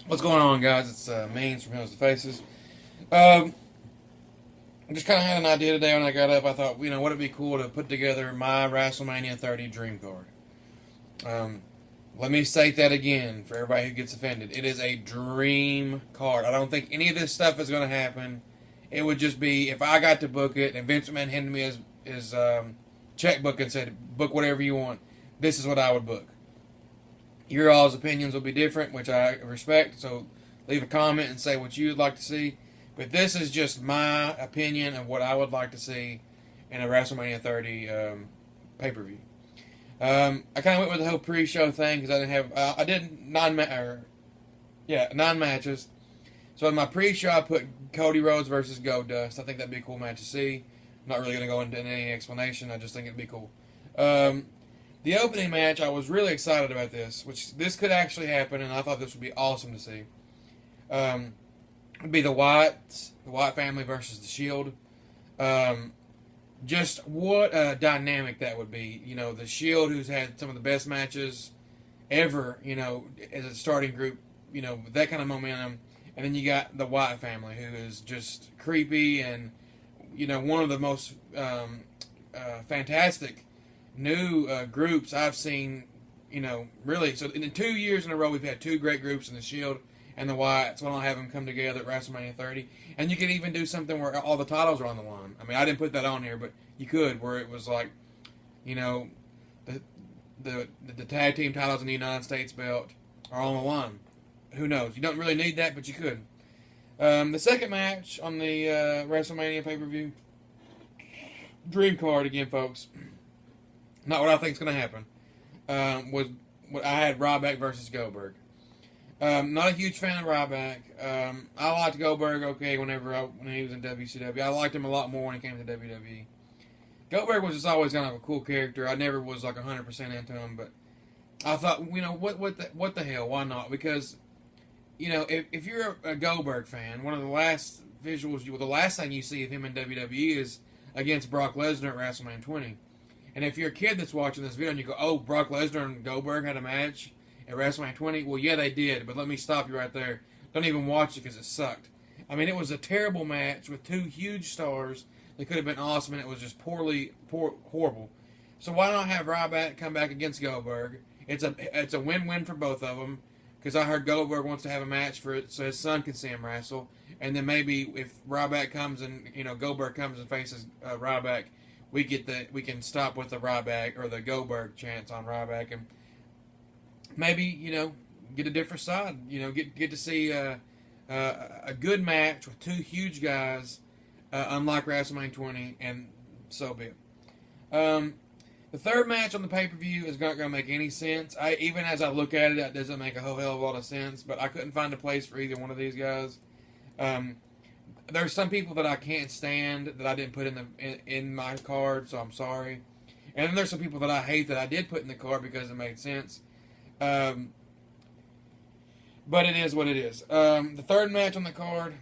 What's going on, guys? It's Means from Hills to Faces. Um, I just kind of had an idea today when I got up. I thought, would it be cool to put together my WrestleMania 30 dream card? Um, Let me state that again for everybody who gets offended. It is a dream card. I don't think any of this stuff is going to happen. It would just be if I got to book it and Vince McMahon handed me his checkbook and said, book whatever you want, this is what I would book. Your all's opinions will be different, which I respect. So leave a comment and say what you'd like to see. But this is just my opinion of what I would like to see in a WrestleMania 30 pay per view. I kind of went with the whole pre-show thing because I didn't have I did nine matches. So in my pre-show, I put Cody Rhodes versus Goldust. I think that'd be a cool match to see. I'm not really going to go into any explanation. I just think it'd be cool. The opening match, I was really excited about this could actually happen, and I thought this would be awesome to see. It'd be the Wyatt family versus the Shield. Just what a dynamic that would be. The Shield, who's had some of the best matches ever, as a starting group, with that kind of momentum. And then you got the Wyatt family, who is just creepy and, one of the most fantastic new groups I've seen, really. So in 2 years in a row, we've had two great groups in the Shield and the Wyatts. Why not have them come together at WrestleMania 30? And you could even do something where all the titles are on the line. I mean, I didn't put that on here, but you could, where it was like, the tag team titles in the United States belt are on the line. Who knows? You don't really need that, but you could. The second match on the WrestleMania pay-per-view, dream card again, folks. Not what I think is going to happen. Was what I had Ryback versus Goldberg. Not a huge fan of Ryback. I liked Goldberg when he was in WCW. I liked him a lot more when he came to WWE. Goldberg was just always kind of a cool character. I never was like 100% into him, but I thought, what the hell? Why not? Because if you're a Goldberg fan, one of the last visuals, the last thing you see of him in WWE is against Brock Lesnar at WrestleMania 20. And if you're a kid that's watching this video and you go, oh, Brock Lesnar and Goldberg had a match at WrestleMania 20, well, yeah, they did, but let me stop you right there. Don't even watch it because it sucked. I mean, it was a terrible match with two huge stars that could have been awesome, and it was just horrible. So why not have Ryback come back against Goldberg? It's a win-win for both of them. Because I heard Goldberg wants to have a match for it so his son can see him wrestle. And then maybe if Ryback comes and, Goldberg comes and faces Ryback, we can stop with the Ryback or the Goldberg chance on Ryback and maybe, get a different side. Get to see a good match with two huge guys, unlike WrestleMania 20, and so be it. The third match on the pay-per-view is not going to make any sense. Even as I look at it, that doesn't make a whole hell of a lot of sense, but I couldn't find a place for either one of these guys. There's some people that I can't stand that I didn't put in my card, so I'm sorry. And then there's some people that I hate that I did put in the card because it made sense. But it is what it is. The third match on the card,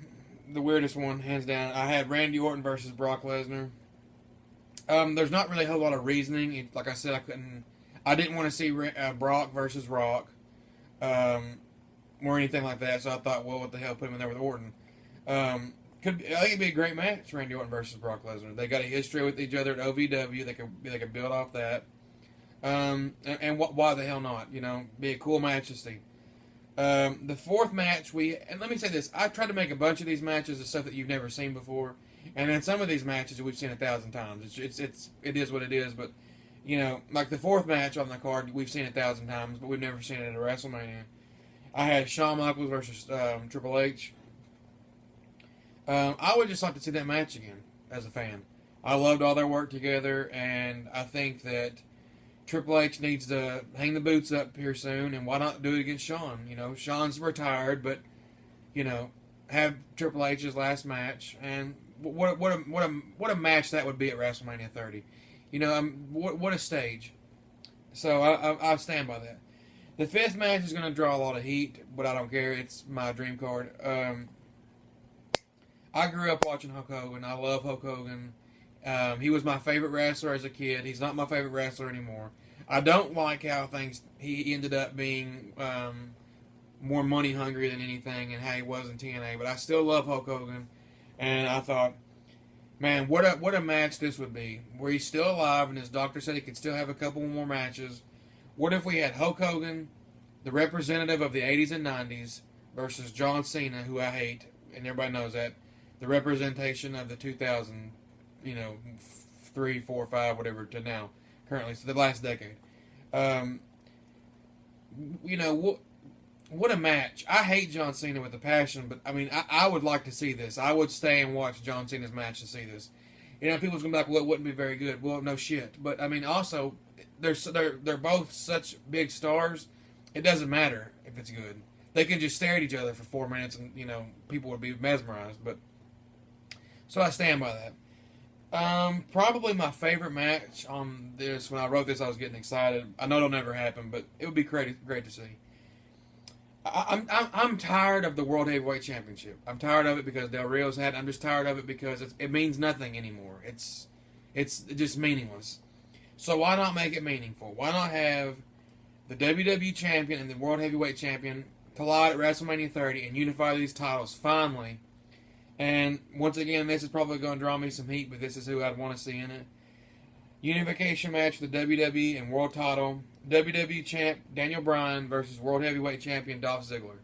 the weirdest one, hands down, I had Randy Orton versus Brock Lesnar. There's not really a whole lot of reasoning. Like I said, I didn't want to see Brock versus Rock, or anything like that. So I thought, well, what the hell, put him in there with Orton. I think it'd be a great match, Randy Orton versus Brock Lesnar. They got a history with each other at OVW. They could build off that. And why the hell not? Be a cool match to see. The fourth match, and let me say this: I've tried to make a bunch of these matches of stuff that you've never seen before. And then some of these matches we've seen 1,000 times. It is what it is. But like the fourth match on the card, we've seen 1,000 times, but we've never seen it at a WrestleMania. I had Shawn Michaels versus Triple H. I would just like to see that match again as a fan. I loved all their work together, and I think that Triple H needs to hang the boots up here soon. And why not do it against Shawn? Shawn's retired, but have Triple H's last match and. What a match that would be at WrestleMania 30. What a stage. So I stand by that. The fifth match is going to draw a lot of heat, but I don't care. It's my dream card. I grew up watching Hulk Hogan. I love Hulk Hogan. He was my favorite wrestler as a kid. He's not my favorite wrestler anymore. I don't like how he ended up being more money hungry than anything, and how he was in TNA. But I still love Hulk Hogan, and I thought, man, what a match this would be, where he's still alive, and his doctor said he could still have a couple more matches. What if we had Hulk Hogan, the representative of the 80s and 90s, versus John Cena, who I hate, and everybody knows that, the representation of the 2000, 3, 4, 5, whatever, to now, currently, so the last decade. What a match. I hate John Cena with a passion, but, I would like to see this. I would stay and watch John Cena's match to see this. People's going to be like, well, it wouldn't be very good. Well, no shit. But, also, they're both such big stars, it doesn't matter if it's good. They can just stare at each other for 4 minutes and, people would be mesmerized. But so I stand by that. Probably my favorite match on this, when I wrote this, I was getting excited. I know it'll never happen, but it would be great to see. I'm tired of the World Heavyweight Championship. I'm tired of it because Del Rio's had it. I'm just tired of it because it means nothing anymore. It's just meaningless. So why not make it meaningful? Why not have the WWE Champion and the World Heavyweight Champion collide at WrestleMania 30 and unify these titles finally? And once again, this is probably going to draw me some heat, but this is who I'd want to see in it. Unification match for the WWE and World title. WWE Champ Daniel Bryan versus World Heavyweight Champion Dolph Ziggler.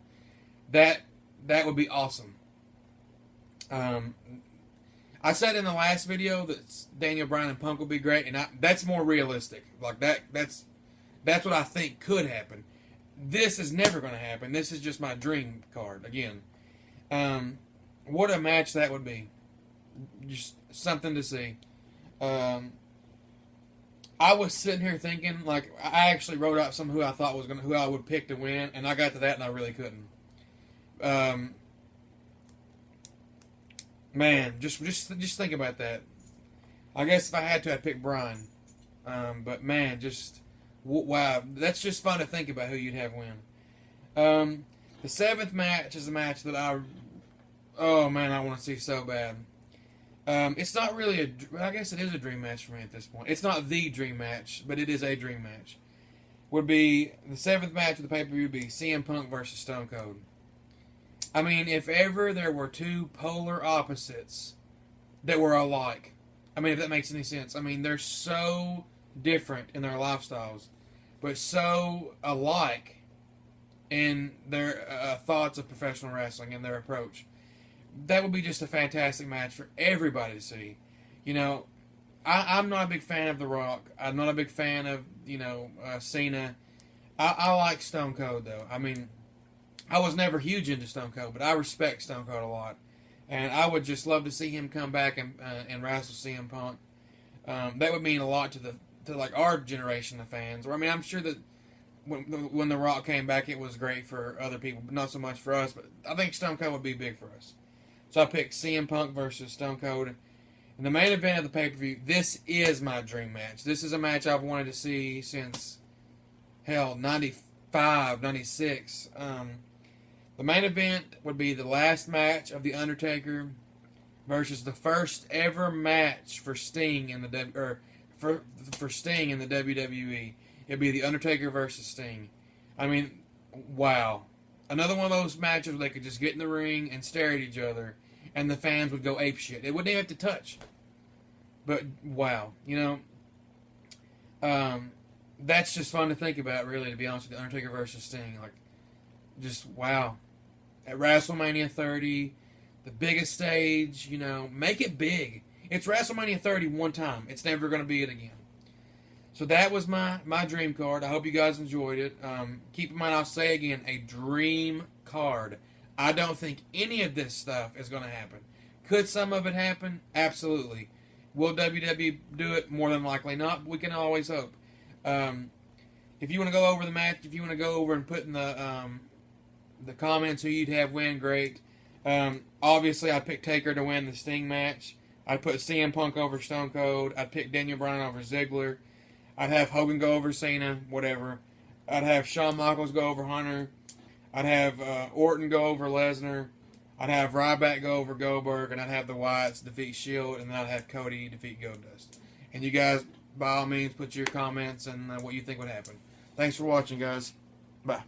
That would be awesome. I said in the last video that Daniel Bryan and Punk would be great, and that's more realistic. Like that's what I think could happen. This is never going to happen. This is just my dream card again. What a match that would be. Just something to see. I was sitting here thinking, like, I actually wrote out some who I thought who I would pick to win, and I got to that and I really couldn't. Man, just think about that. I guess if I had to, I'd pick Bryan. But man, wow, that's just fun to think about who you'd have win. The 7th match is a match that I want to see so bad. It's not really I guess it is a dream match for me at this point. It's not the dream match, but it is a dream match. Would be the 7th match of the pay-per-view would be CM Punk versus Stone Cold. If ever there were two polar opposites that were alike, if that makes any sense. They're so different in their lifestyles, but so alike in their thoughts of professional wrestling and their approach. That would be just a fantastic match for everybody to see. I'm not a big fan of The Rock. I'm not a big fan of, Cena. I like Stone Cold, though. I was never huge into Stone Cold, but I respect Stone Cold a lot. And I would just love to see him come back and wrestle CM Punk. That would mean a lot to our generation of fans. Or, I'm sure that when The Rock came back, it was great for other people, but not so much for us. But I think Stone Cold would be big for us. So I picked CM Punk versus Stone Cold. In the main event of the pay-per-view, this is my dream match. This is a match I've wanted to see since, 95, 96. The main event would be the last match of The Undertaker versus the first ever match for Sting in the for Sting in the WWE. It'd be The Undertaker versus Sting. Wow. Another one of those matches where they could just get in the ring and stare at each other, and the fans would go apeshit. They wouldn't even have to touch. But, wow. That's just fun to think about, really, to be honest with you. Undertaker versus Sting. Just, wow. At WrestleMania 30, the biggest stage, make it big. It's WrestleMania 30 one time. It's never going to be it again. So that was my dream card. I hope you guys enjoyed it. Keep in mind, I'll say again, a dream card. I don't think any of this stuff is going to happen. Could some of it happen? Absolutely. Will WWE do it? More than likely not, but we can always hope. If you want to go over the match, if you want to go over and put in the comments who you'd have win, great. Obviously, I'd pick Taker to win the Sting match. I'd put CM Punk over Stone Cold. I'd pick Daniel Bryan over Ziggler. I'd have Hogan go over Cena, whatever. I'd have Shawn Michaels go over Hunter. I'd have Orton go over Lesnar. I'd have Ryback go over Goldberg. And I'd have the Wyatts defeat Shield. And then I'd have Cody defeat Goldust. And you guys, by all means, put your comments and what you think would happen. Thanks for watching, guys. Bye.